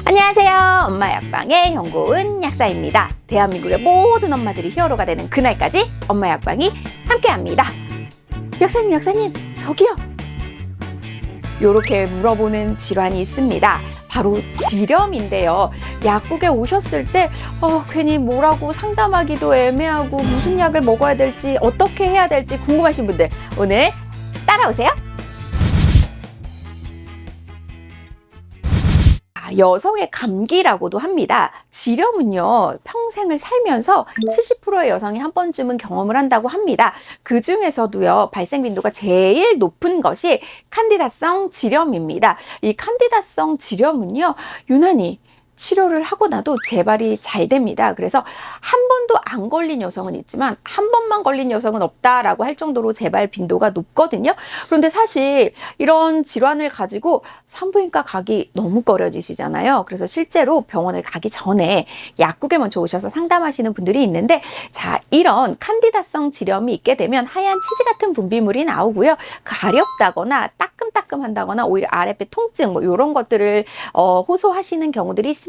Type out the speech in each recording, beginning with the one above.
안녕하세요. 엄마 약방의 현고은 약사입니다. 대한민국의 모든 엄마들이 히어로가 되는 그날까지 엄마 약방이 함께합니다. 약사님, 저기요. 요렇게 물어보는 질환이 있습니다. 바로 지렴인데요. 약국에 오셨을 때 괜히 뭐라고 상담하기도 애매하고 무슨 약을 먹어야 될지 어떻게 해야 될지 궁금하신 분들 오늘 따라오세요. 여성의 감기라고도 합니다. 지렴은요, 평생을 살면서 70%의 여성이 한 번쯤은 경험을 한다고 합니다. 그 중에서도요, 발생 빈도가 제일 높은 것이 칸디다성 지렴입니다. 이 칸디다성 지렴은요, 유난히 치료를 하고 나도 재발이 잘 됩니다. 그래서 한 번도 안 걸린 여성은 있지만 한 번만 걸린 여성은 없다라고 할 정도로 재발 빈도가 높거든요. 그런데 사실 이런 질환을 가지고 산부인과 가기 너무 꺼려지시잖아요. 그래서 실제로 병원을 가기 전에 약국에 먼저 오셔서 상담하시는 분들이 있는데, 자, 이런 칸디다성 지렴이 있게 되면 하얀 치즈 같은 분비물이 나오고요. 가렵다거나 따끔따끔한다거나 오히려 아랫배 통증 이런 것들을 호소하시는 경우들이 있습니다.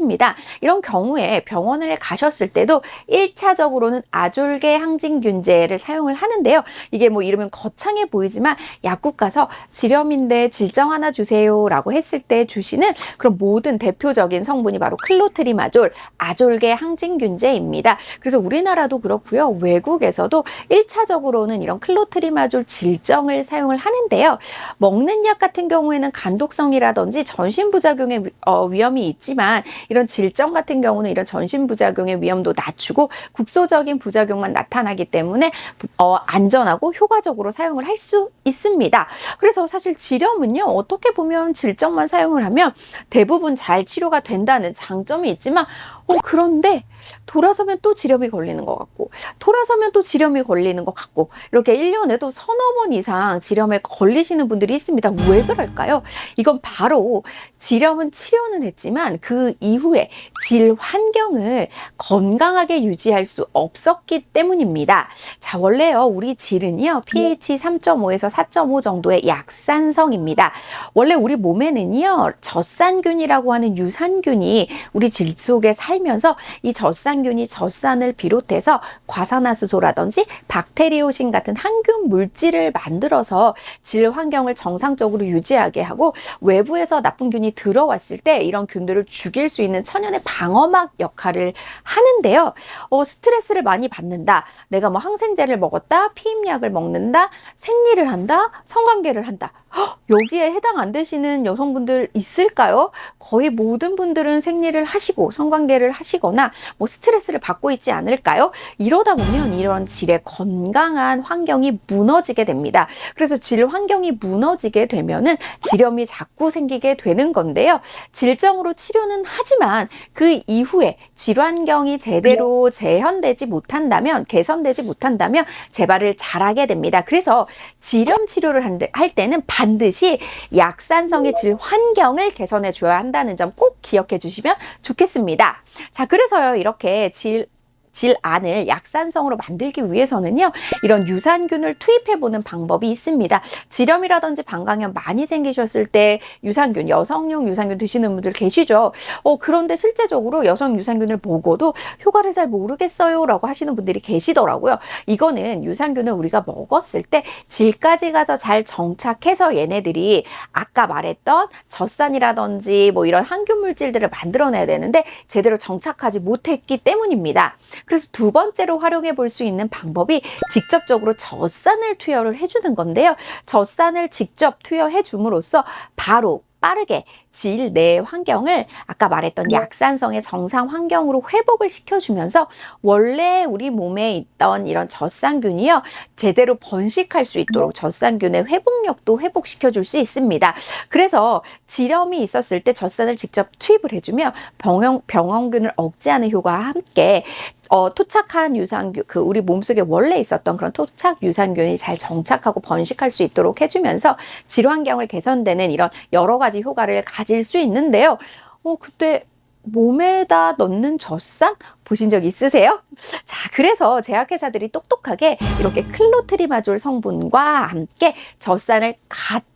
이런 경우에 병원을 가셨을 때도 1차적으로는 아졸게 항진균제를 사용을 하는데요. 이게 이름은 거창해 보이지만 약국 가서 지렴인데 질정 하나 주세요 라고 했을 때 주시는 그런 모든 대표적인 성분이 바로 클로트리마졸 아졸게 항진균제입니다. 그래서 우리나라도 그렇고요. 외국에서도 1차적으로는 이런 클로트리마졸 질정을 사용을 하는데요. 먹는 약 같은 경우에는 간독성이라든지 전신부작용의 위험이 있지만 이런 질정 같은 경우는 이런 전신부작용의 위험도 낮추고 국소적인 부작용만 나타나기 때문에 안전하고 효과적으로 사용을 할 수 있습니다. 그래서 사실 지렴은요, 어떻게 보면 질정만 사용을 하면 대부분 잘 치료가 된다는 장점이 있지만 그런데 돌아서면 또 지렴이 걸리는 것 같고 돌아서면 또 지렴이 걸리는 것 같고 이렇게 1년에도 서너 번 이상 지렴에 걸리시는 분들이 있습니다. 왜 그럴까요? 이건 바로 지렴은 치료는 했지만 그 이후에 질 환경을 건강하게 유지할 수 없었기 때문입니다. 자, 원래요, 우리 질은요, pH 3.5에서 4.5 정도의 약산성입니다. 원래 우리 몸에는요, 젖산균이라고 하는 유산균이 우리 질 속에 살면서 이 젖산균이 젖산을 비롯해서 과산화수소라든지 박테리오신 같은 항균 물질을 만들어서 질 환경을 정상적으로 유지하게 하고, 외부에서 나쁜 균이 들어왔을 때 이런 균들을 죽일 수 있는 천연의 방어막 역할을 하는데요. 스트레스를 많이 받는다, 내가 항생제를 먹었다, 피임약을 먹는다, 생리를 한다, 성관계를 한다, 여기에 해당 안 되시는 여성분들 있을까요? 거의 모든 분들은 생리를 하시고 성관계를 하시거나 스트레스를 받고 있지 않을까요? 이러다 보면 이런 질의 건강한 환경이 무너지게 됩니다. 그래서 질 환경이 무너지게 되면은 지렴이 자꾸 생기게 되는 건데요. 질정으로 치료는 하지만 그 이후에 질 환경이 제대로 재현되지 못한다면, 개선되지 못한다면 재발을 잘하게 됩니다. 그래서 지렴 치료를 할 때는 반드시 약산성의 질 환경을 개선해 줘야 한다는 점 꼭 기억해 주시면 좋겠습니다. 자, 그래서요, 이렇게 질 안을 약산성으로 만들기 위해서는요, 이런 유산균을 투입해보는 방법이 있습니다. 지렴이라든지 방광염 많이 생기셨을 때 유산균, 여성용 유산균 드시는 분들 계시죠? 그런데 실제적으로 여성 유산균을 보고도 효과를 잘 모르겠어요 라고 하시는 분들이 계시더라고요. 이거는 유산균을 우리가 먹었을 때 질까지 가서 잘 정착해서 얘네들이 아까 말했던 젖산이라든지 이런 항균 물질들을 만들어내야 되는데 제대로 정착하지 못했기 때문입니다. 그래서 두 번째로 활용해 볼 수 있는 방법이 직접적으로 젖산을 투여를 해주는 건데요. 젖산을 직접 투여해 줌으로써 바로 빠르게 질 내 환경을 아까 말했던 약산성의 정상 환경으로 회복을 시켜주면서 원래 우리 몸에 있던 이런 젖산균이요, 제대로 번식할 수 있도록 젖산균의 회복력도 회복시켜줄 수 있습니다. 그래서 지렴이 있었을 때 젖산을 직접 투입을 해주면 병원균을 억제하는 효과와 함께 토착한 유산균, 우리 몸속에 원래 있었던 그런 토착 유산균이 잘 정착하고 번식할 수 있도록 해주면서 질 환경을 개선되는 이런 여러 가지 효과를 가질 수 있는데요. 그때 몸에다 넣는 젖산 보신 적 있으세요? 자, 그래서 제약회사들이 똑똑하게 이렇게 클로트리마졸 성분과 함께 젖산을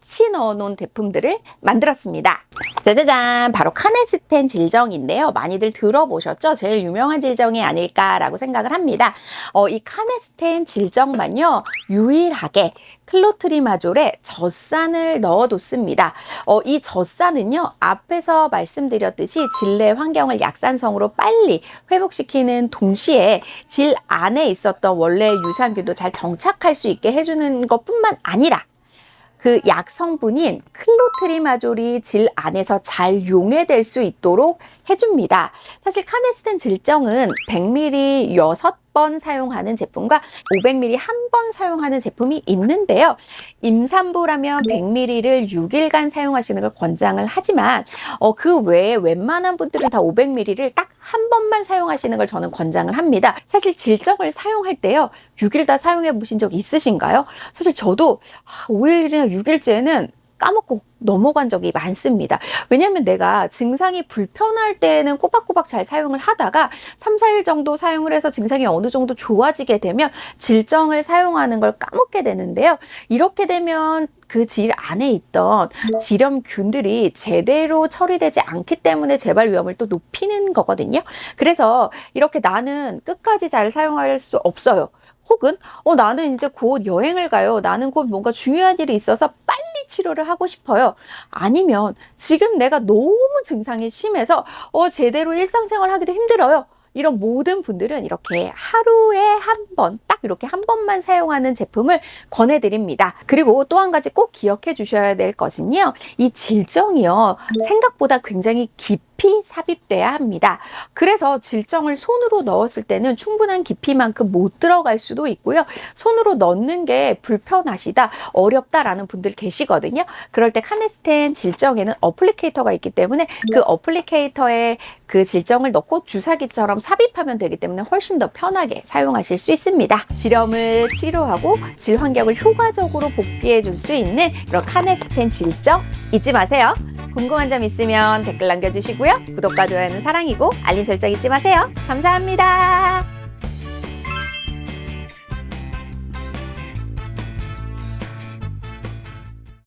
같이 넣어놓은 제품들을 만들었습니다. 짜자잔! 바로 카네스텐 질정인데요. 많이들 들어보셨죠? 제일 유명한 질정이 아닐까라고 생각을 합니다. 이 카네스텐 질정만요, 유일하게 클로트리마졸에 젖산을 넣어뒀습니다. 이 젖산은요, 앞에서 말씀드렸듯이 질내 환경을 약산성으로 빨리 회복시키는 동시에 질 안에 있었던 원래 유산균도 잘 정착할 수 있게 해주는 것뿐만 아니라 그 약 성분인 클로트리마졸이 질 안에서 잘 용해될 수 있도록 해줍니다. 사실 카네스텐 질정은 100ml 6번 사용하는 제품과 500ml 한 번 사용하는 제품이 있는데요. 임산부라면 100ml를 6일간 사용하시는 걸 권장을 하지만 그 외에 웬만한 분들은 다 500ml를 딱 한 번만 사용하시는 걸 저는 권장을 합니다. 사실 질정을 사용할 때요, 6일 다 사용해 보신 적 있으신가요? 사실 저도 5일이나 6일째는 까먹고 넘어간 적이 많습니다. 왜냐하면 내가 증상이 불편할 때는 꼬박꼬박 잘 사용을 하다가 3, 4일 정도 사용을 해서 증상이 어느 정도 좋아지게 되면 질정을 사용하는 걸 까먹게 되는데요. 이렇게 되면 그 질 안에 있던 질염균들이 제대로 처리되지 않기 때문에 재발 위험을 또 높이는 거거든요. 그래서 이렇게 나는 끝까지 잘 사용할 수 없어요. 혹은 나는 이제 곧 여행을 가요. 나는 곧 뭔가 중요한 일이 있어서 빨리 치료를 하고 싶어요. 아니면 지금 내가 너무 증상이 심해서 제대로 일상생활 하기도 힘들어요. 이런 모든 분들은 이렇게 하루에 한 번, 딱 이렇게 한 번만 사용하는 제품을 권해드립니다. 그리고 또 한 가지 꼭 기억해 주셔야 될 것은요, 이 질정이요, 생각보다 굉장히 깊이 삽입돼야 합니다. 그래서 질정을 손으로 넣었을 때는 충분한 깊이만큼 못 들어갈 수도 있고요. 손으로 넣는 게 불편하시다, 어렵다라는 분들 계시거든요. 그럴 때 카네스텐 질정에는 어플리케이터가 있기 때문에 그 어플리케이터에 그 질정을 넣고 주사기처럼 삽입하면 되기 때문에 훨씬 더 편하게 사용하실 수 있습니다. 질염을 치료하고 질 환경을 효과적으로 복귀해 줄 수 있는 그런 카네스텐 질정 잊지 마세요. 궁금한 점 있으면 댓글 남겨주시고요. 구독과 좋아요는 사랑이고 알림 설정 잊지 마세요. 감사합니다.